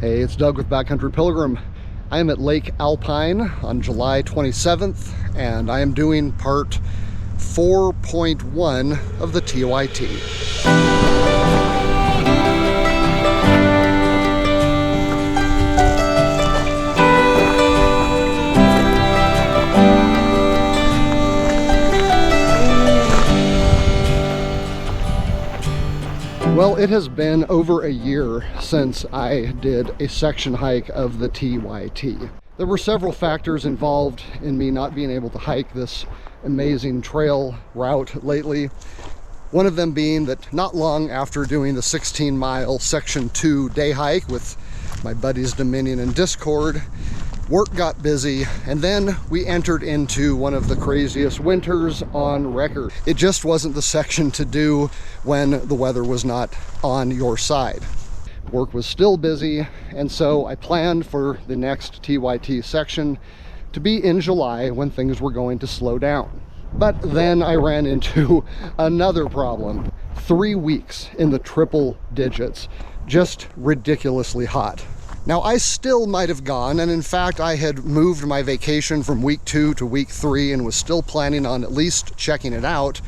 Hey, it's Doug with Backcountry Pilgrim. I am at Lake Alpine on July 27th, and I am doing part 4.1 of the TYT. Well, it has been over a year since I did a section hike of the TYT. There were several factors involved in me not being able to hike this amazing trail route lately. One of them being that not long after doing the 16-mile Section 2 day hike with my buddies Dominion and Discord, work got busy, and then we entered into one of the craziest winters on record. It just wasn't the section to do when the weather was not on your side. Work was still busy, and so I planned for the next TYT section to be in July when things were going to slow down. But then I ran into another problem. 3 weeks in the triple digits, just ridiculously hot. Now, I still might have gone, and in fact, I had moved my vacation from week 2 to week 3 and was still planning on at least checking it out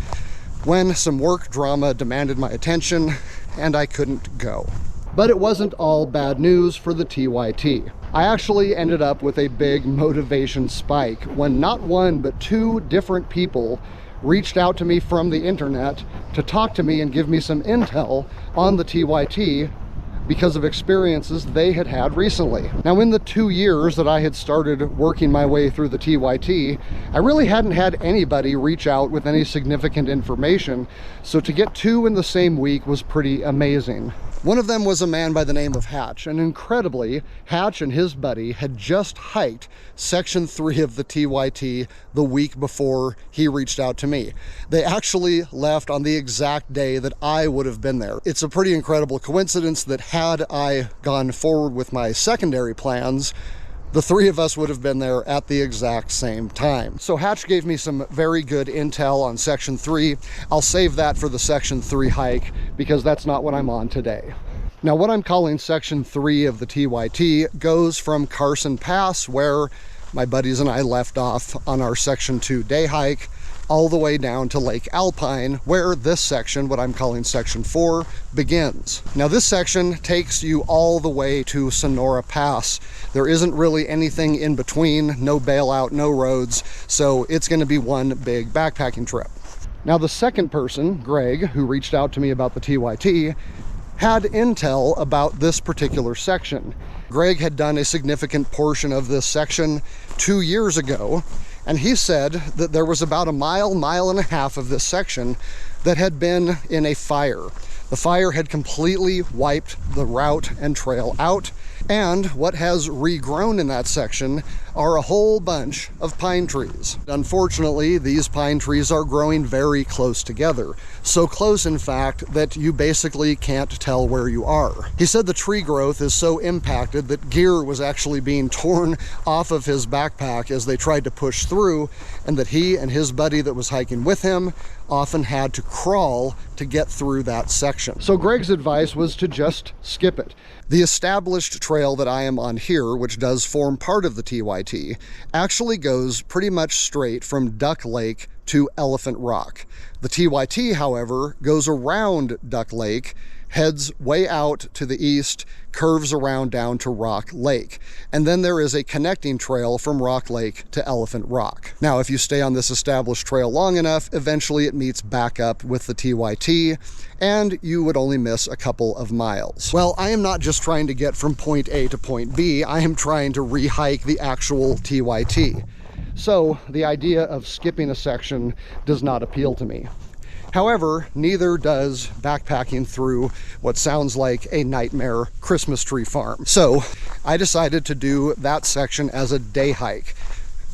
when some work drama demanded my attention and I couldn't go. But it wasn't all bad news for the TYT. I actually ended up with a big motivation spike when not one but 2 different people reached out to me from the internet to talk to me and give me some intel on the TYT because of experiences they had had recently. Now, in the 2 years that I had started working my way through the TYT, I really hadn't had anybody reach out with any significant information, so to get 2 in the same week was pretty amazing. One of them was a man by the name of Hatch, and incredibly, Hatch and his buddy had just hiked Section 3 of the TYT the week before he reached out to me. They actually left on the exact day that I would have been there. It's a pretty incredible coincidence that had I gone forward with my secondary plans, the 3 of us would have been there at the exact same time. So Hatch gave me some very good intel on Section 3. I'll save that for the Section 3 hike because that's not what I'm on today. Now, what I'm calling Section 3 of the TYT goes from Carson Pass, where my buddies and I left off on our Section 2 day hike, all the way down to Lake Alpine, where this section, what I'm calling Section 4, begins. Now, this section takes you all the way to Sonora Pass. There isn't really anything in between, no bailout, no roads, so it's going to be one big backpacking trip. Now, the second person, Greg, who reached out to me about the TYT, had intel about this particular section. Greg had done a significant portion of this section 2 years ago, and he said that there was about a mile and a half of this section that had been in a fire. The fire had completely wiped the route and trail out, and what has regrown in that section are a whole bunch of pine trees. Unfortunately, these pine trees are growing very close together. So close, in fact, that you basically can't tell where you are. He said the tree growth is so impacted that gear was actually being torn off of his backpack as they tried to push through, and that he and his buddy that was hiking with him often had to crawl to get through that section. So Greg's advice was to just skip it. The established trail that I am on here, which does form part of the TYT, actually goes pretty much straight from Duck Lake to Elephant Rock. The TYT, however, goes around Duck Lake, heads way out to the east, curves around down to Rock Lake. And then there is a connecting trail from Rock Lake to Elephant Rock. Now, if you stay on this established trail long enough, eventually it meets back up with the TYT, and you would only miss a couple of miles. Well, I am not just trying to get from point A to point B, I am trying to re-hike the actual TYT. So the idea of skipping a section does not appeal to me. However, neither does backpacking through what sounds like a nightmare Christmas tree farm. So I decided to do that section as a day hike.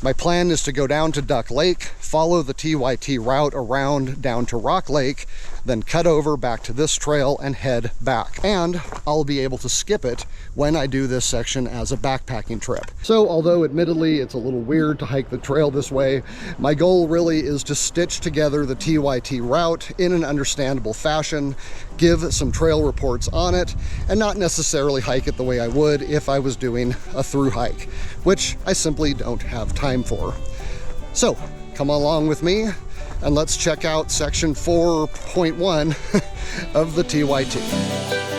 My plan is to go down to Duck Lake, follow the TYT route around down to Rock Lake, then cut over back to this trail and head back. And I'll be able to skip it when I do this section as a backpacking trip. So although admittedly it's a little weird to hike the trail this way, my goal really is to stitch together the TYT route in an understandable fashion, give some trail reports on it, and not necessarily hike it the way I would if I was doing a through hike, which I simply don't have time for. So come along with me and let's check out section 4.1 of the TYT.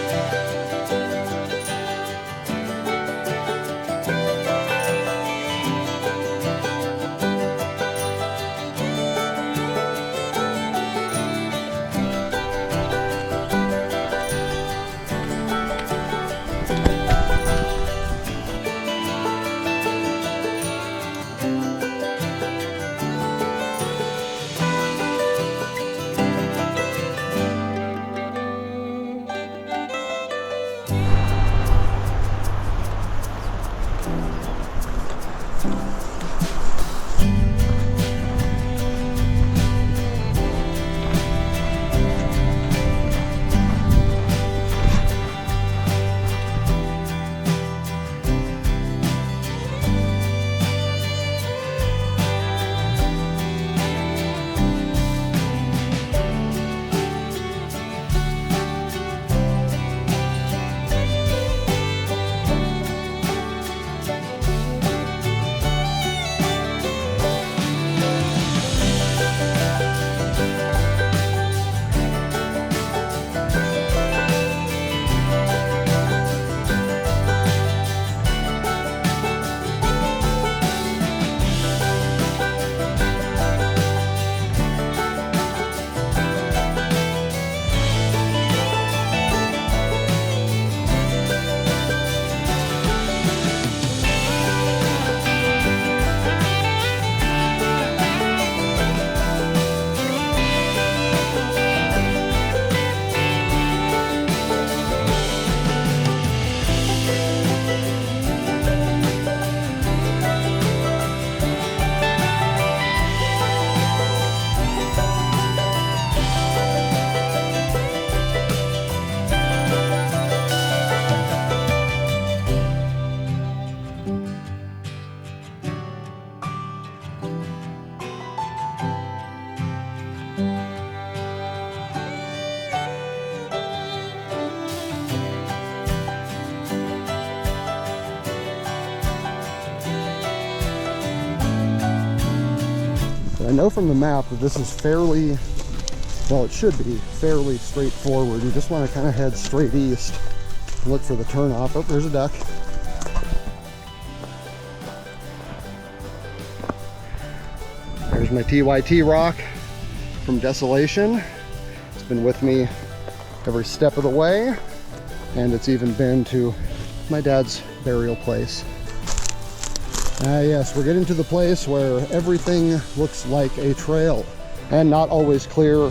I know from the map that this is fairly, well, it should be fairly straightforward. You just want to kind of head straight east and look for the turnoff. Oh, there's a duck. There's my TYT rock from Desolation. It's been with me every step of the way, and it's even been to my dad's burial place. Yes, we're getting to the place where everything looks like a trail and not always clear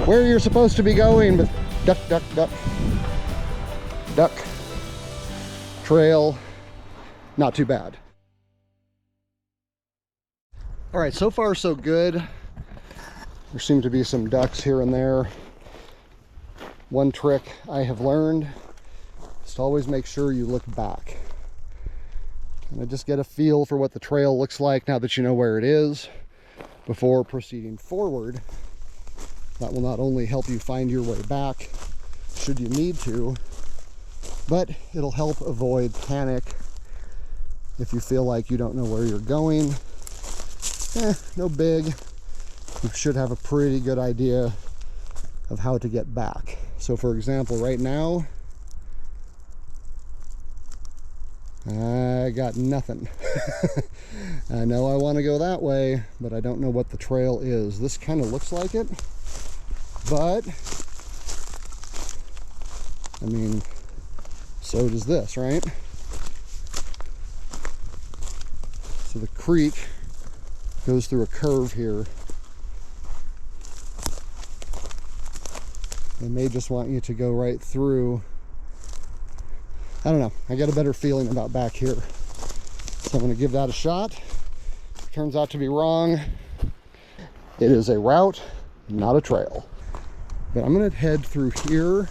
where you're supposed to be going, but duck, duck, duck, duck, trail, not too bad. All right, so far so good. There seem to be some ducks here and there. One trick I have learned is to always make sure you look back. And just get a feel for what the trail looks like now that you know where it is before proceeding forward. That will not only help you find your way back should you need to, but it'll help avoid panic if you feel like you don't know where you're going. No big. You should have a pretty good idea of how to get back. So for example, right now, I got nothing. I know I want to go that way, but I don't know what the trail is. This kind of looks like it, but I mean, so does this, right? So the creek goes through a curve here. They may just want you to go right through. I don't know. I got a better feeling about back here. So I'm going to give that a shot. Turns out to be wrong. It is a route, not a trail. But I'm gonna head through here.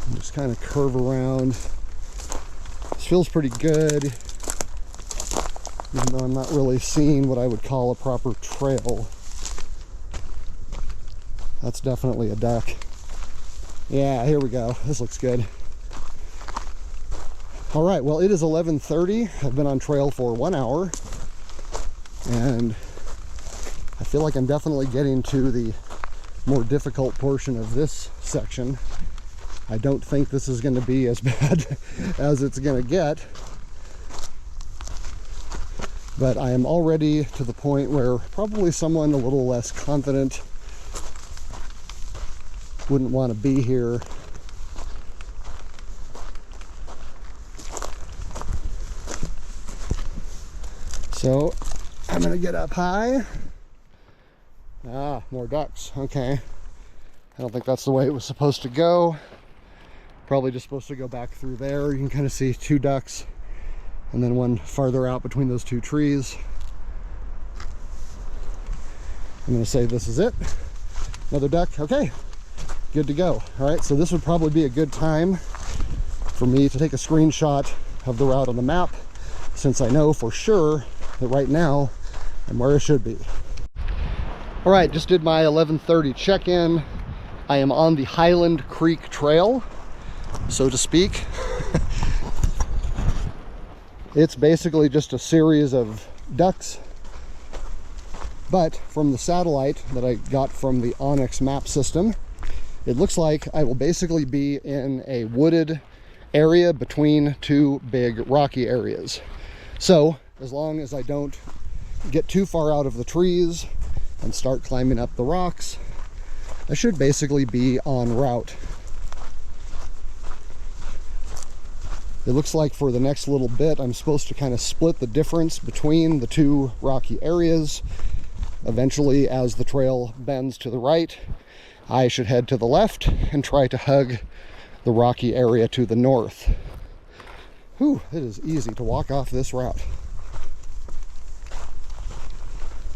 And just kind of curve around. This feels pretty good, even though I'm not really seeing what I would call a proper trail. That's definitely a duck. Yeah, here we go. This looks good. All right, well, it is 11:30. I've been on trail for 1 hour, and I feel like I'm definitely getting to the more difficult portion of this section. I don't think this is going to be as bad as it's going to get, but I am already to the point where probably someone a little less confident wouldn't want to be here. So I'm going to get up high. Ah, more ducks. Okay. I don't think that's the way it was supposed to go. Probably just supposed to go back through there. You can kind of see 2 ducks and then one farther out between those 2 trees. I'm going to say this is it. Another duck. Okay, good to go. All right, so this would probably be a good time for me to take a screenshot of the route on the map, since I know for sure that right now I'm where I should be. All right, just did my 11:30 check-in. I am on the Highland Creek Trail, so to speak. It's basically just a series of ducks, but from the satellite that I got from the Onyx map system, it looks like I will basically be in a wooded area between 2 big rocky areas. So as long as I don't get too far out of the trees and start climbing up the rocks, I should basically be en route. It looks like for the next little bit, I'm supposed to kind of split the difference between the 2 rocky areas. Eventually, as the trail bends to the right, I should head to the left and try to hug the rocky area to the north. Whew, it is easy to walk off this route.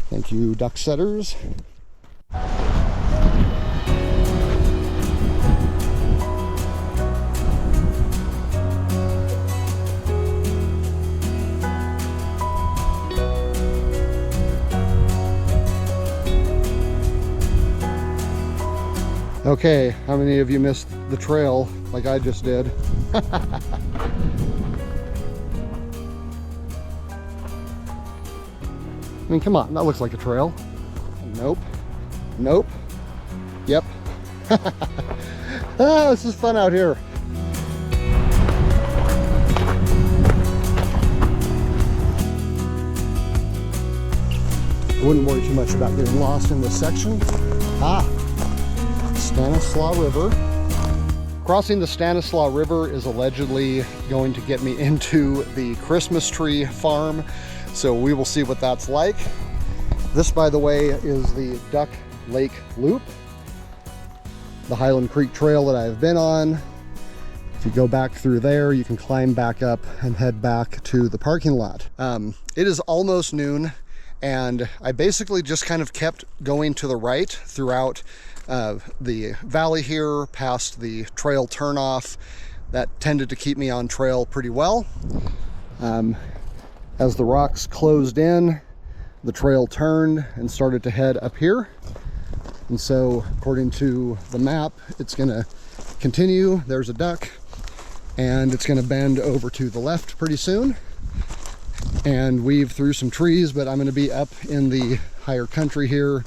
Thank you, duck setters. Okay, how many of you missed the trail like I just did? I mean, come on, that looks like a trail. Nope. Nope. Yep. Ah, this is fun out here. I wouldn't worry too much about getting lost in this section. Stanislaus River. Crossing the Stanislaus River is allegedly going to get me into the Christmas tree farm, so we will see what that's like. This, by the way, is the Duck Lake Loop, the Highland Creek Trail that I've been on. If you go back through there, you can climb back up and head back to the parking lot. It is almost noon, and I basically just kind of kept going to the right throughout the valley here, past the trail turnoff. That tended to keep me on trail pretty well. As the rocks closed in, the trail turned and started to head up here. And so, according to the map, it's gonna continue. There's a duck, and it's gonna bend over to the left pretty soon and weave through some trees, but I'm gonna be up in the higher country here,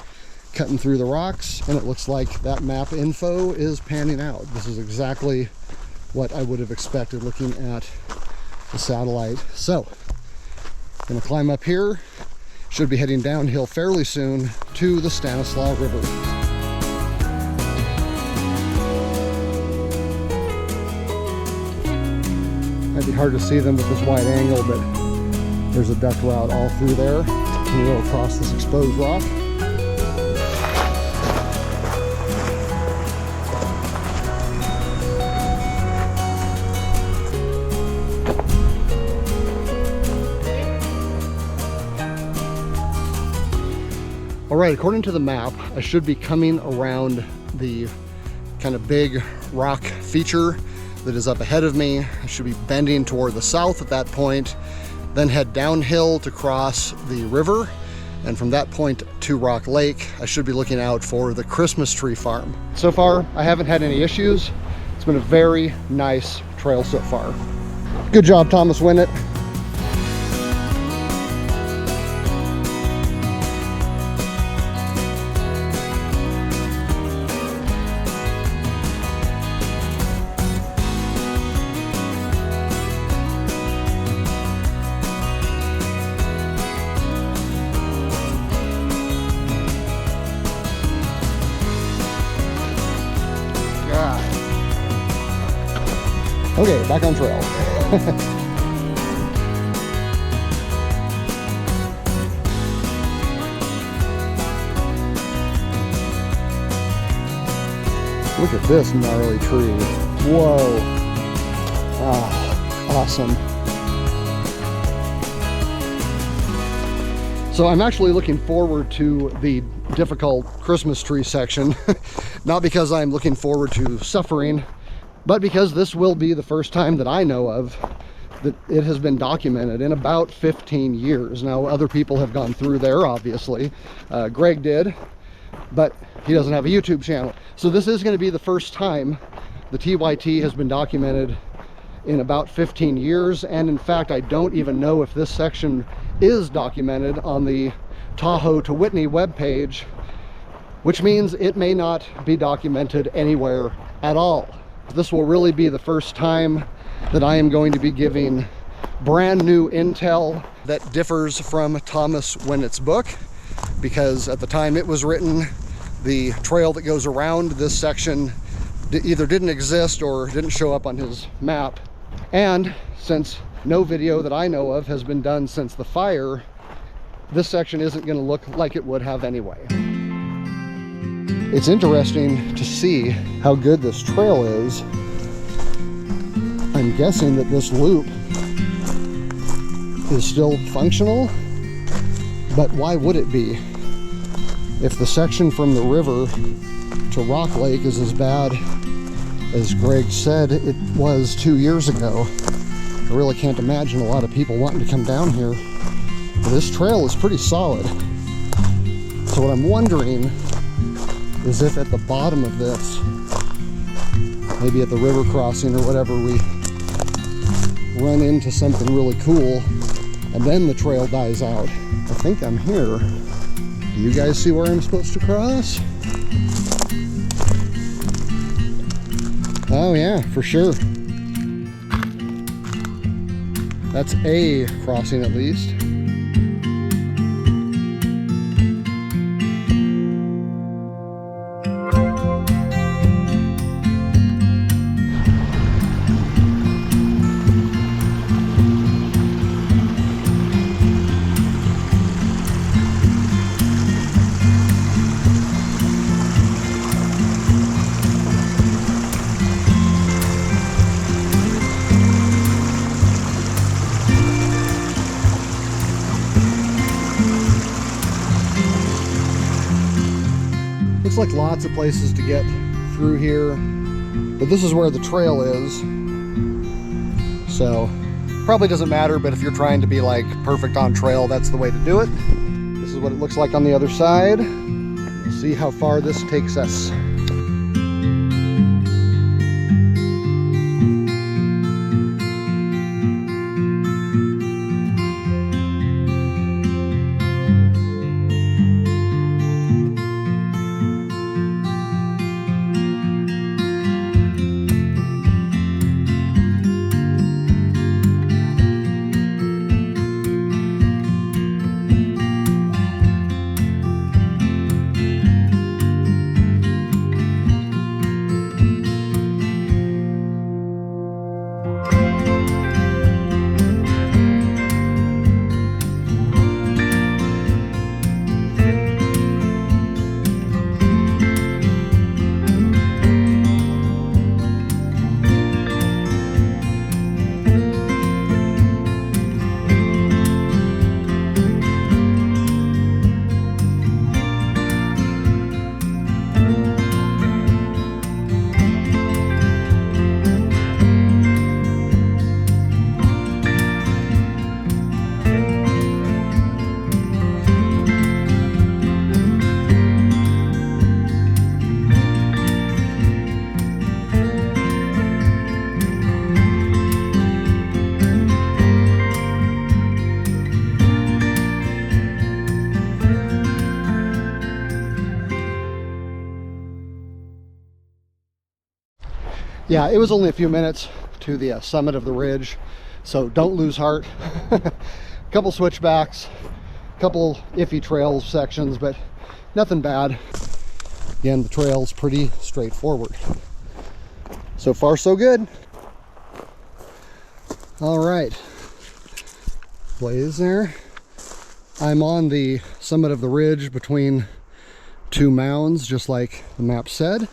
cutting through the rocks, and it looks like that map info is panning out. This is exactly what I would have expected looking at the satellite. So, I'm gonna climb up here, should be heading downhill fairly soon to the Stanislaus River. Might be hard to see them with this wide angle, but there's a duck route all through there. And we'll across this exposed rock. right, according to the map, I should be coming around the kind of big rock feature that is up ahead of me. I should be bending toward the south at that point, then head downhill to cross the river, and from that point to Rock Lake, I should be looking out for the Christmas tree farm. So far, I haven't had any issues. It's been a very nice trail so far. Good job, Thomas Winnett. Okay, back on trail. Look at this gnarly tree. Whoa. Ah, awesome. So I'm actually looking forward to the difficult Christmas tree section. Not because I'm looking forward to suffering, but because this will be the first time that I know of that it has been documented in about 15 years. Now, other people have gone through there, obviously. Greg did, but he doesn't have a YouTube channel. So this is going to be the first time the TYT has been documented in about 15 years. And in fact, I don't even know if this section is documented on the Tahoe to Whitney webpage, which means it may not be documented anywhere at all. This will really be the first time that I am going to be giving brand new intel that differs from Thomas Winnett's book, because at the time it was written, the trail that goes around this section either didn't exist or didn't show up on his map. And since no video that I know of has been done since the fire, this section isn't going to look like it would have anyway. It's interesting to see how good this trail is. I'm guessing that this loop is still functional, but why would it be? If the section from the river to Rock Lake is as bad as Greg said it was 2 years ago, I really can't imagine a lot of people wanting to come down here. But this trail is pretty solid. So what I'm wondering is if at the bottom of this, maybe at the river crossing or whatever, we run into something really cool and then the trail dies out. I think I'm here. Do you guys see where I'm supposed to cross? Oh yeah, for sure. That's a crossing at least. Looks like lots of places to get through here, but this is where the trail is. So probably doesn't matter, but if you're trying to be like perfect on trail, that's the way to do it. This is what it looks like on the other side. We'll see how far this takes us. Yeah, it was only a few minutes to the summit of the ridge, so don't lose heart. A couple switchbacks, a couple iffy trail sections, but nothing bad. Again, the trail's pretty straightforward. So far, so good. All right, Blaze there. I'm on the summit of the ridge between two mounds, just like the map said.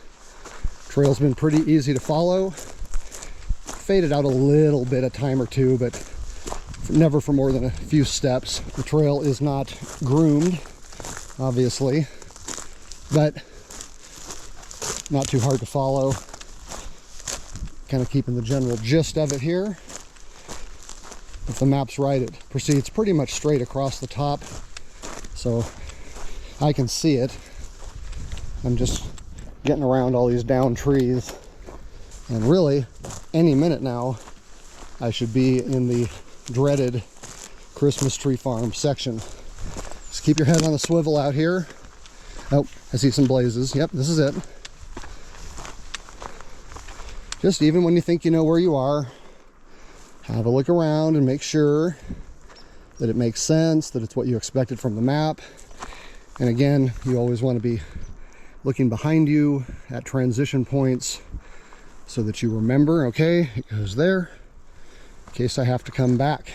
Trail's been pretty easy to follow. Faded out a little bit, a time or two, but never for more than a few steps. The trail is not groomed, obviously, but not too hard to follow. Kind of keeping the general gist of it here. If the map's right, it proceeds pretty much straight across the top, so I can see it. I'm just getting around all these down trees, and really, any minute now, I should be in the dreaded Christmas tree farm section. Just keep your head on the swivel out here. Oh, I see some blazes. Yep, this is it. Just even when you think you know where you are, have a look around and make sure that it makes sense, that it's what you expected from the map. And again, you always want to be looking behind you at transition points so that you remember, okay, it goes there, in case I have to come back.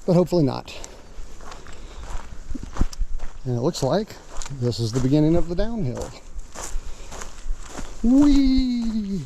But hopefully not. And it looks like this is the beginning of the downhill. Whee!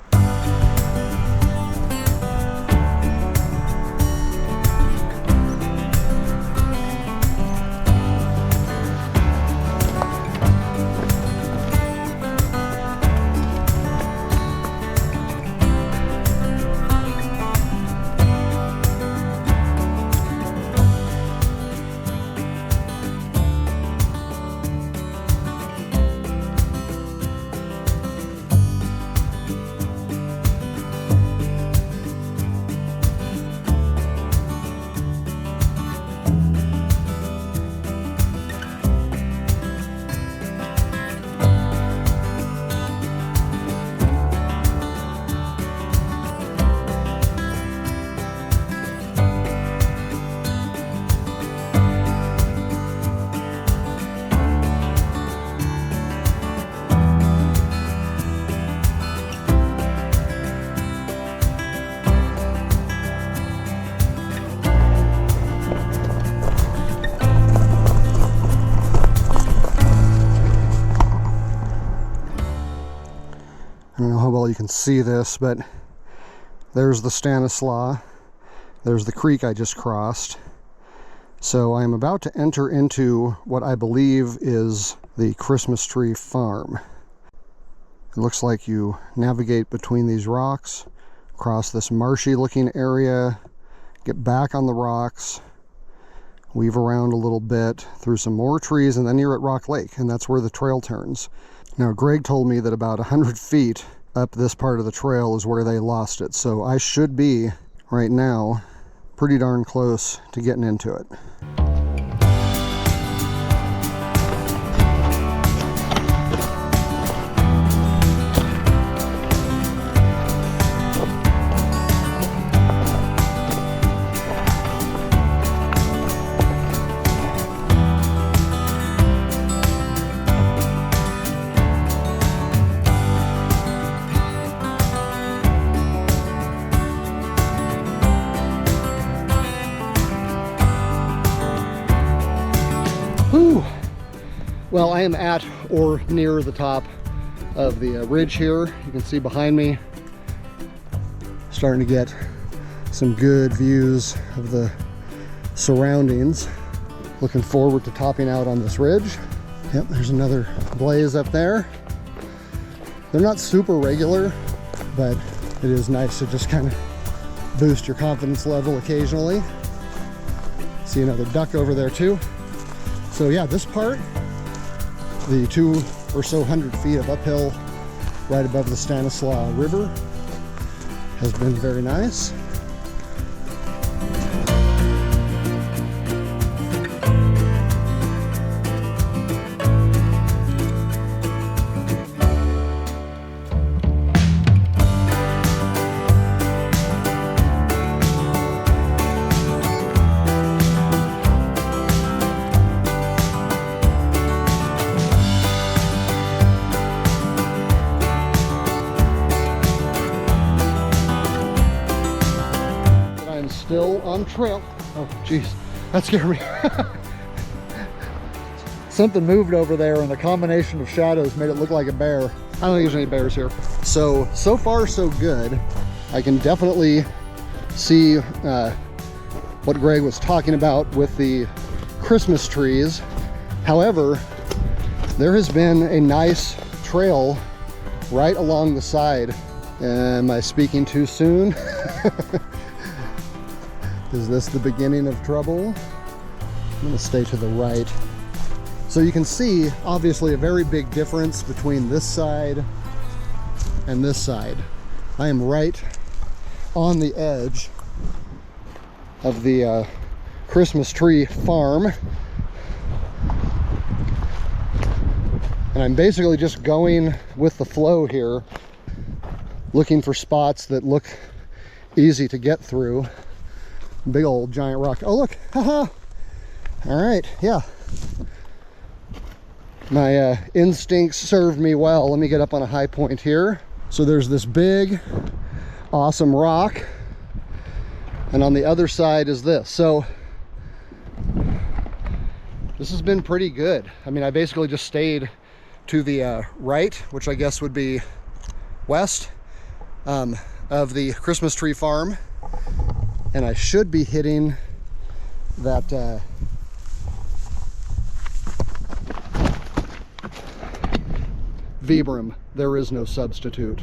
I don't know how well you can see this, but there's the Stanislaus. There's the creek I just crossed. So I'm about to enter into what I believe is the Christmas tree farm. It looks like you navigate between these rocks, across this marshy looking area, get back on the rocks, weave around a little bit through some more trees, and then you're at Rock Lake, and that's where the trail turns. Now, Greg told me that about 100 feet up this part of the trail is where they lost it, so I should be, right now, pretty darn close to getting into it. Whew. Well, I am at or near the top of the ridge here. You can see behind me, starting to get some good views of the surroundings. Looking forward to topping out on this ridge. Yep, there's another blaze up there. They're not super regular, but it is nice to just kind of boost your confidence level occasionally. See another duck over there too. So yeah, this part, the 200 or so feet of uphill right above the Stanislaus River has been very nice. on trail. Oh, geez, that scared me. Something moved over there and the combination of shadows made it look like a bear. I don't think there's any bears here. So far so good. I can definitely see what Greg was talking about with the Christmas trees. However, there has been a nice trail right along the side. Am I speaking too soon? Is this the beginning of trouble? I'm gonna stay to the right. So you can see, obviously, a very big difference between this side and this side. I am right on the edge of the Christmas tree farm. And I'm basically just going with the flow here, looking for spots that look easy to get through. Big old giant rock. Oh, look. Haha. All right. Yeah. My instincts served me well. Let me get up on a high point here. So there's this big, awesome rock. And on the other side is this. So this has been pretty good. I mean, I basically just stayed to the right, which I guess would be west of the Christmas tree farm. And I should be hitting that Vibram. There is no substitute.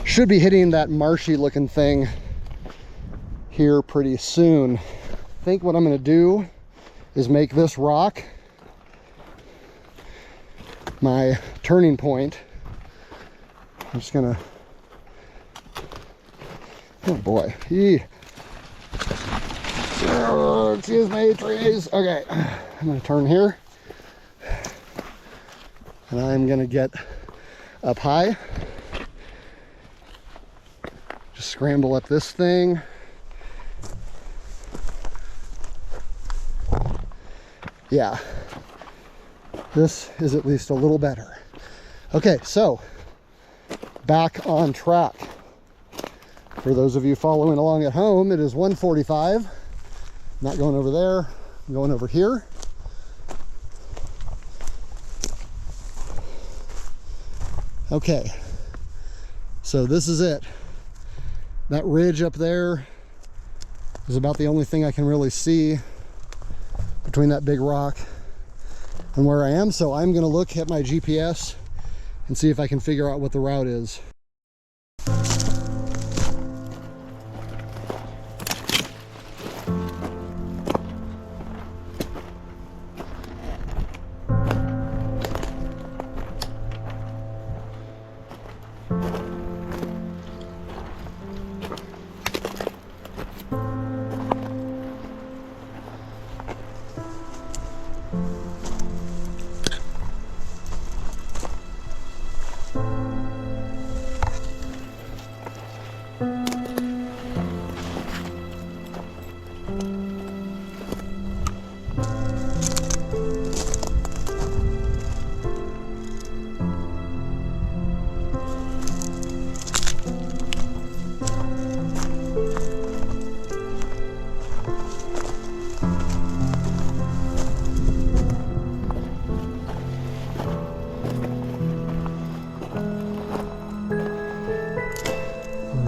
Should be hitting that marshy looking thing here pretty soon. I think what I'm going to do is make this rock my turning point. I'm just going to, oh boy, oh, excuse me, trees. Okay, I'm going to turn here. And I'm gonna get up high. Just scramble up this thing. Yeah, this is at least a little better. Okay, so back on track. For those of you following along at home, it is 1:45. Not going over there, I'm going over here. Okay, so this is it. That ridge up there is about the only thing I can really see between that big rock and where I am. So I'm gonna look at my GPS and see if I can figure out what the route is.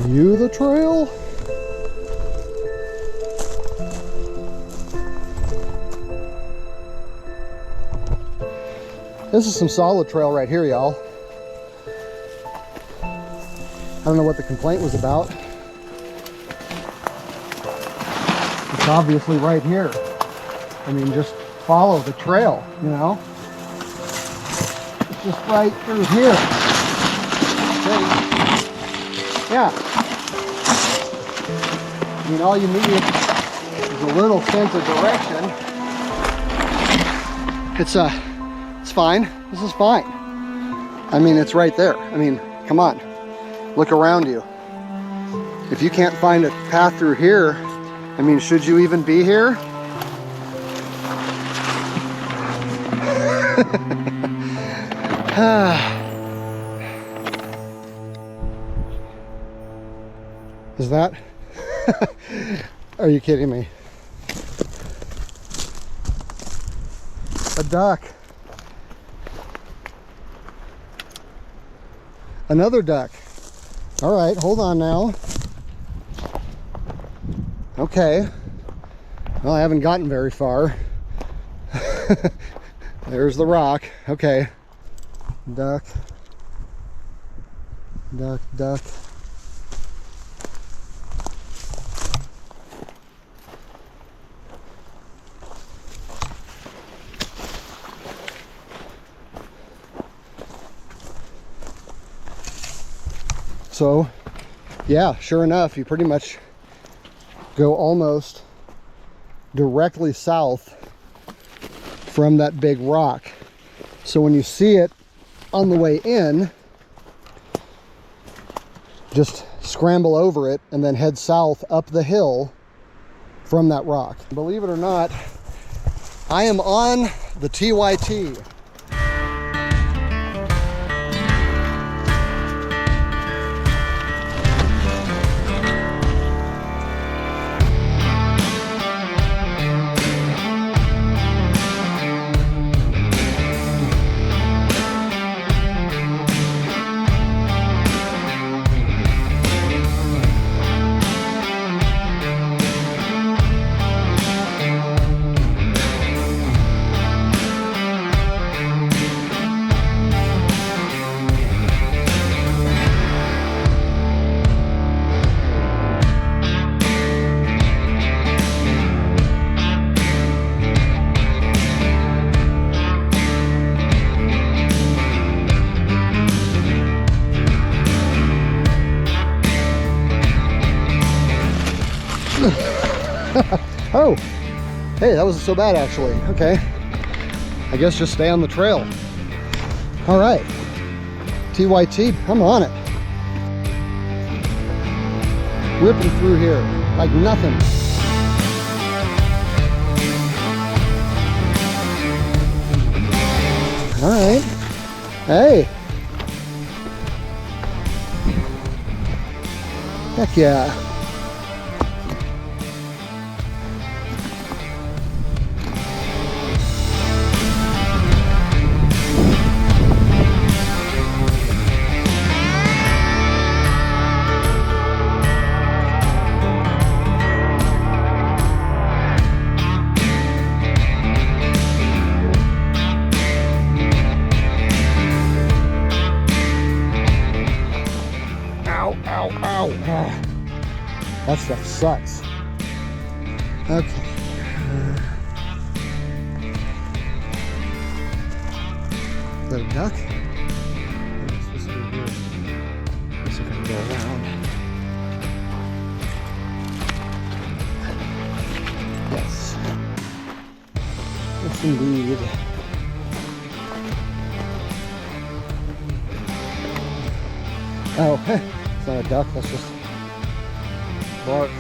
You the trail? This is some solid trail right here, y'all. I don't know what the complaint was about. It's obviously right here. I mean, just follow the trail, you know? It's just right through here. Okay. Yeah. I mean, all you need is a little sense of direction. It's fine. This is fine. I mean, it's right there. I mean, come on. Look around you. If you can't find a path through here, I mean, should you even be here? Is that? Are you kidding me? A duck. Another duck. All right, hold on now. Okay. Well, I haven't gotten very far. There's the rock. Okay. Duck. Duck, duck. So, yeah, sure enough, you pretty much go almost directly south from that big rock. So when you see it on the way in, just scramble over it and then head south up the hill from that rock. Believe it or not, I am on the TYT. Oh, hey, that wasn't so bad actually. Okay, I guess just stay on the trail. All right, TYT, I'm on it. Ripping through here like nothing. All right, hey. Heck yeah. That stuff sucks. Okay. Is that a duck? What's supposed to be here? Let's see if I can go around. Yes. Yes, indeed. Oh, it's not a duck, that's just bark.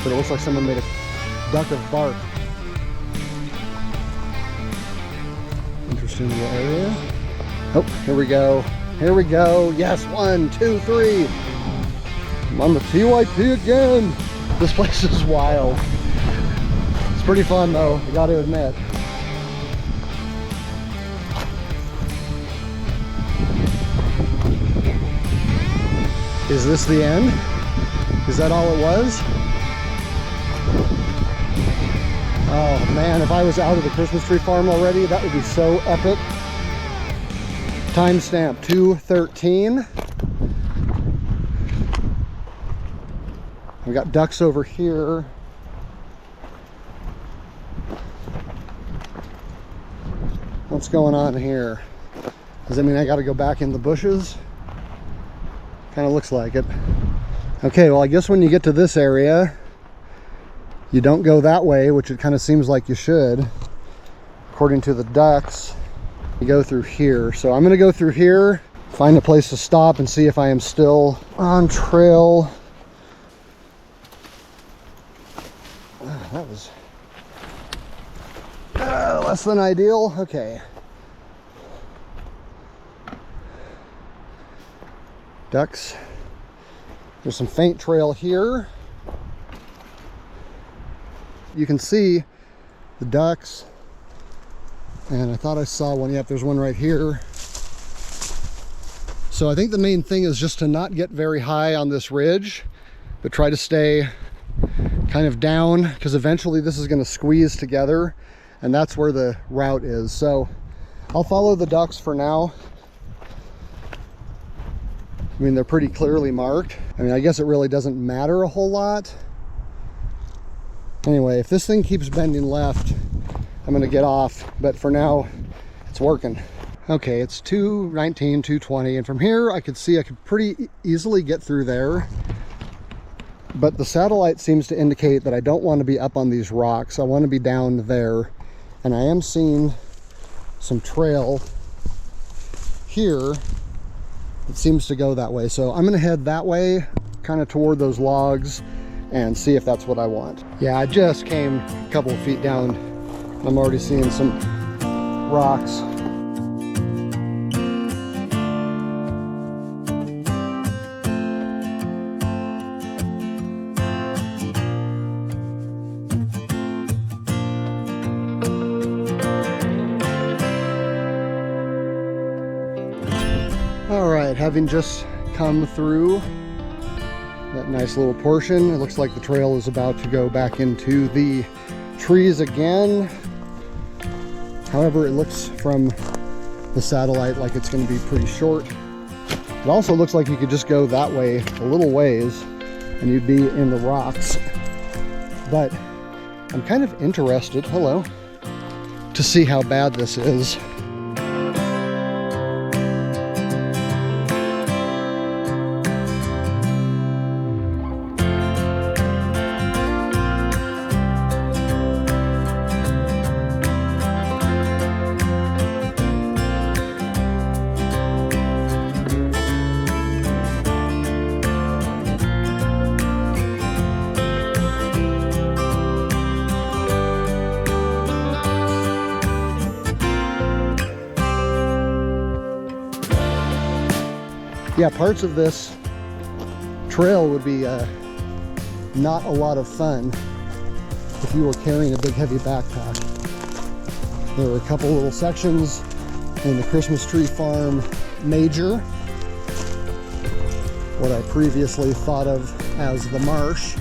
But it looks like someone made a duck of bark. Interesting little area. Oh, here we go. Here we go. Yes, 1, 2, 3. I'm on the TYT again. This place is wild. It's pretty fun though, I gotta admit. Is this the end? Is that all it was? Oh man, if I was out of the Christmas tree farm already, that would be so epic. Timestamp 2:13. We got ducks over here. What's going on here? Does that mean I gotta go back in the bushes? Kind of looks like it. Okay, well I guess when you get to this area, you don't go that way, which it kind of seems like you should. According to the ducks, you go through here. So I'm gonna go through here, find a place to stop and see if I am still on trail. That was less than ideal. Okay. Ducks. There's some faint trail here. You can see the ducks, and I thought I saw one. Yep, there's one right here. So I think the main thing is just to not get very high on this ridge, but try to stay kind of down, because eventually this is going to squeeze together, and that's where the route is. So I'll follow the ducks for now. I mean, they're pretty clearly marked. I mean, I guess it really doesn't matter a whole lot. Anyway, if this thing keeps bending left, I'm gonna get off, but for now, it's working. Okay, it's 219, 220, and from here, I could see I could pretty easily get through there. But the satellite seems to indicate that I don't want to be up on these rocks. I want to be down there, and I am seeing some trail here. It seems to go that way, so I'm gonna head that way, kind of toward those logs, and see if that's what I want. Yeah, I just came a couple of feet down. I'm already seeing some rocks. Having just come through that nice little portion, it looks like the trail is about to go back into the trees again. However, it looks from the satellite like it's going to be pretty short. It also looks like you could just go that way a little ways and you'd be in the rocks. But I'm kind of interested, hello, to see how bad this is. Yeah, parts of this trail would be not a lot of fun if you were carrying a big heavy backpack. There were a couple little sections in the Christmas Tree Farm Major, what I previously thought of as the marsh,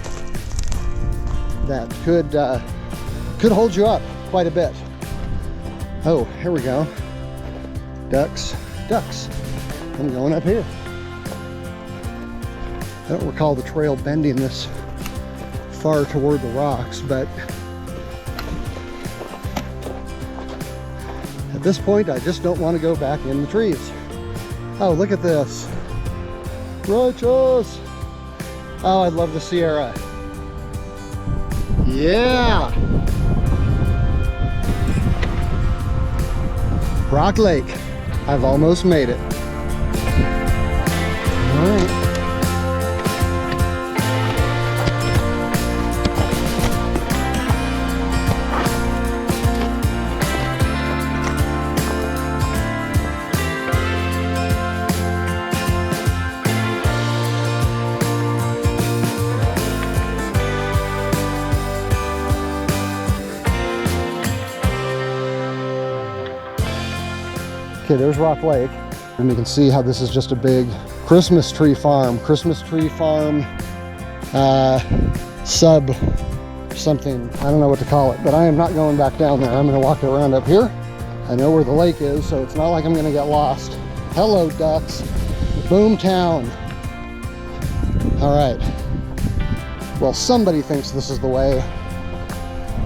that could hold you up quite a bit. Oh, here we go. Ducks. I'm going up here. I don't recall the trail bending this far toward the rocks, but at this point, I just don't want to go back in the trees. Oh, look at this. Righteous! Oh, I love the Sierra. Yeah! Rock Lake. I've almost made it. All right. Okay, there's Rock Lake, and you can see how this is just a big Christmas tree farm. Christmas tree farm, sub something. I don't know what to call it, but I am not going back down there. I'm gonna walk around up here. I know where the lake is, so it's not like I'm gonna get lost. Hello, ducks. Boomtown. All right. Well, somebody thinks this is the way,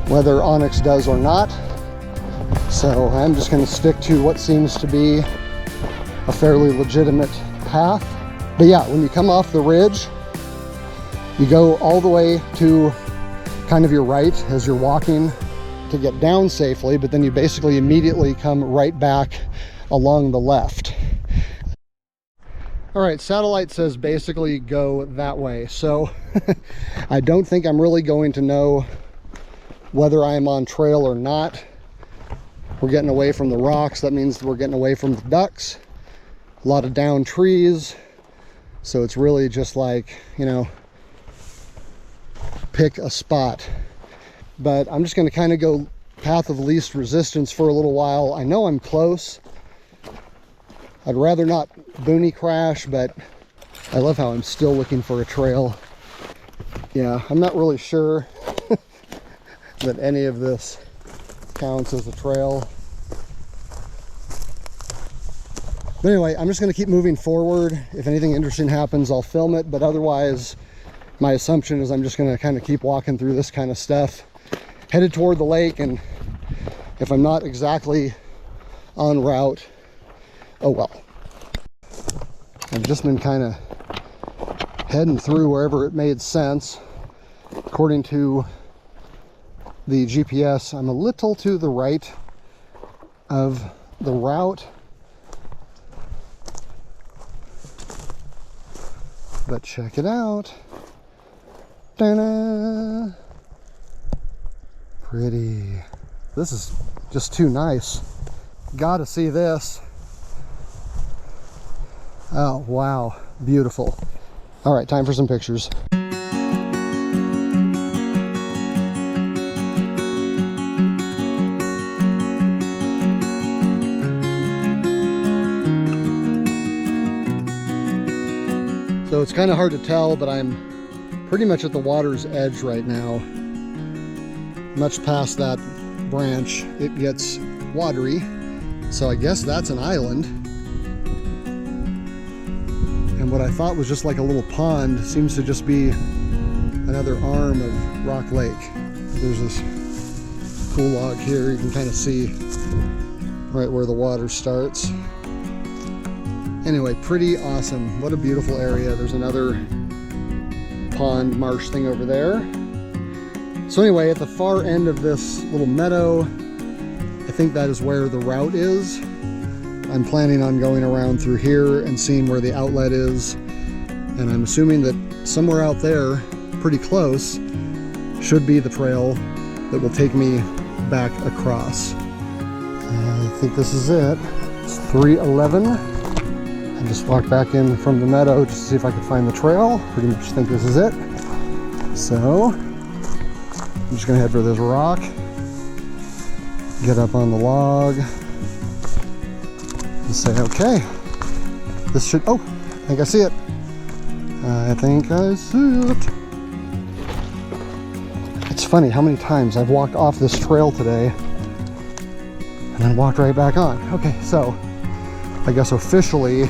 whether Onyx does or not. So I'm just going to stick to what seems to be a fairly legitimate path. But yeah, when you come off the ridge, you go all the way to kind of your right as you're walking to get down safely, but then you basically immediately come right back along the left. All right, satellite says basically go that way. So I don't think I'm really going to know whether I'm on trail or not. We're getting away from the rocks. That means we're getting away from the ducks. A lot of down trees. So it's really just like, you know, pick a spot. but I'm just going to kind of go path of least resistance for a little while. I know I'm close. I'd rather not boonie crash, but I love how I'm still looking for a trail. Yeah, I'm not really sure that any of this counts as a trail. But anyway, I'm just going to keep moving forward. If anything interesting happens, I'll film it, but otherwise, my assumption is I'm just going to kind of keep walking through this kind of stuff, headed toward the lake, and if I'm not exactly en route, oh well. I've just been kind of heading through wherever it made sense. According to the GPS, I'm a little to the right of the route, but check it out. Ta-da! Pretty. This is just too nice. Gotta see this. Oh, wow. Beautiful. All right, time for some pictures. So it's kind of hard to tell, but I'm pretty much at the water's edge right now. Much past that branch, it gets watery. So I guess that's an island. And what I thought was just like a little pond seems to just be another arm of Rock Lake. There's this cool log here. You can kind of see right where the water starts. Anyway, pretty awesome. What a beautiful area. There's another pond marsh thing over there. So anyway, at the far end of this little meadow, I think that is where the route is. I'm planning on going around through here and seeing where the outlet is. And I'm assuming that somewhere out there, pretty close, should be the trail that will take me back across. I think this is it. It's 3:11. I just walked back in from the meadow just to see if I could find the trail. Pretty much think this is it. So I'm just gonna head for this rock, get up on the log, and say, okay, this should, oh, I think I see it. I think I see it. It's funny how many times I've walked off this trail today and then walked right back on. Okay, so I guess officially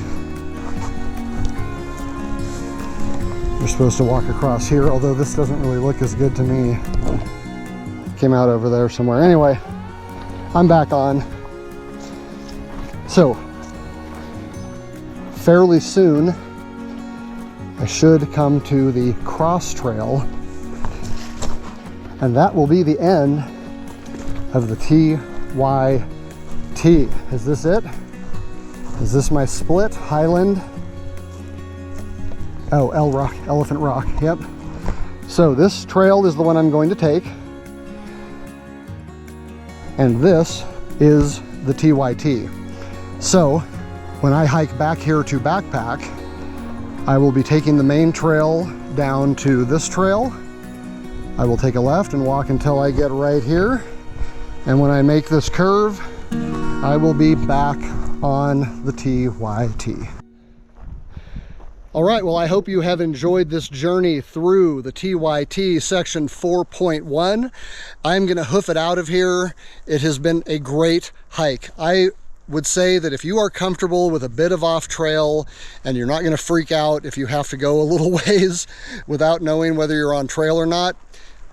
you're supposed to walk across here, although this doesn't really look as good to me. Came out over there somewhere. Anyway, I'm back on. So, fairly soon, I should come to the cross trail, and that will be the end of the TYT. Is this it? Is this my split? Highland? Oh, Elephant Rock, yep. So this trail is the one I'm going to take. And this is the TYT. So when I hike back here to backpack, I will be taking the main trail down to this trail. I will take a left and walk until I get right here. And when I make this curve, I will be back on the TYT. All right, well, I hope you have enjoyed this journey through the TYT section 4.1. I'm gonna hoof it out of here. It has been a great hike. I would say that if you are comfortable with a bit of off trail and you're not gonna freak out if you have to go a little ways without knowing whether you're on trail or not,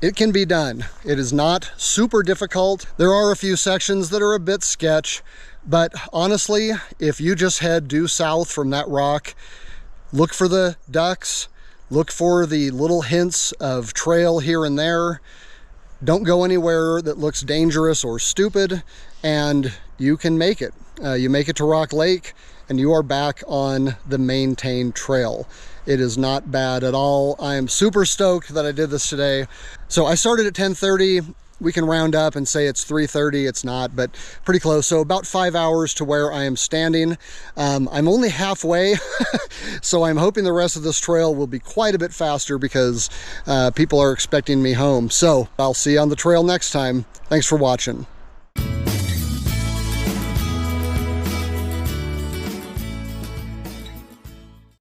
it can be done. It is not super difficult. There are a few sections that are a bit sketch, but honestly, if you just head due south from that rock, look for the ducks, look for the little hints of trail here and there. Don't go anywhere that looks dangerous or stupid, and you can make it. You make it to Rock Lake, and you are back on the maintained trail. It is not bad at all. I am super stoked that I did this today. So I started at 10:30. we can round up and say it's 3:30. It's not, but pretty close. So about 5 hours to where I am standing. I'm only halfway, so I'm hoping the rest of this trail will be quite a bit faster because people are expecting me home. So I'll see you on the trail next time. Thanks for watching.